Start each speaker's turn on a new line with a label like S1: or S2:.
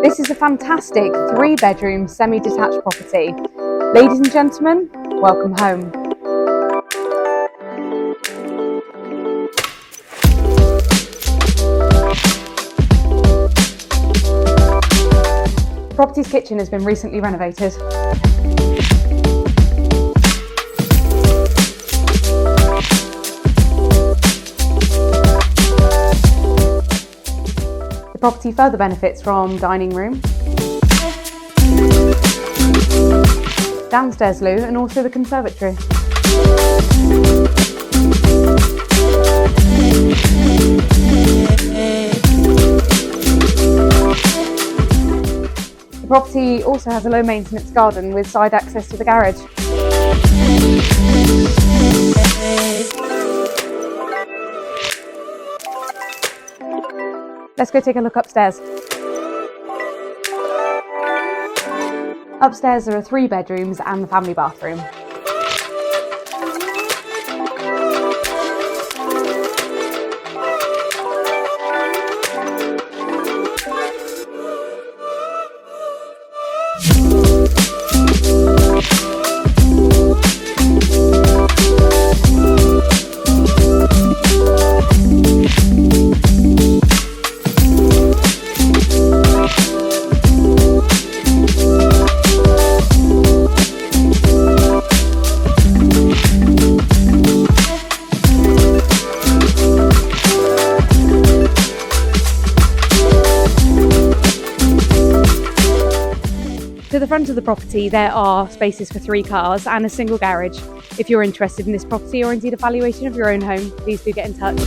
S1: This is a fantastic 3-bedroom semi-detached property. Ladies and gentlemen, welcome home. The property's kitchen has been recently renovated. The property further benefits from dining room, downstairs loo and also the conservatory. The property also has a low maintenance garden with side access to the garage. Let's go take a look upstairs. Upstairs there are 3 bedrooms and the family bathroom. To the front of the property there are spaces for 3 cars and a single garage. If you're interested in this property or indeed a valuation of your own home, please do get in touch.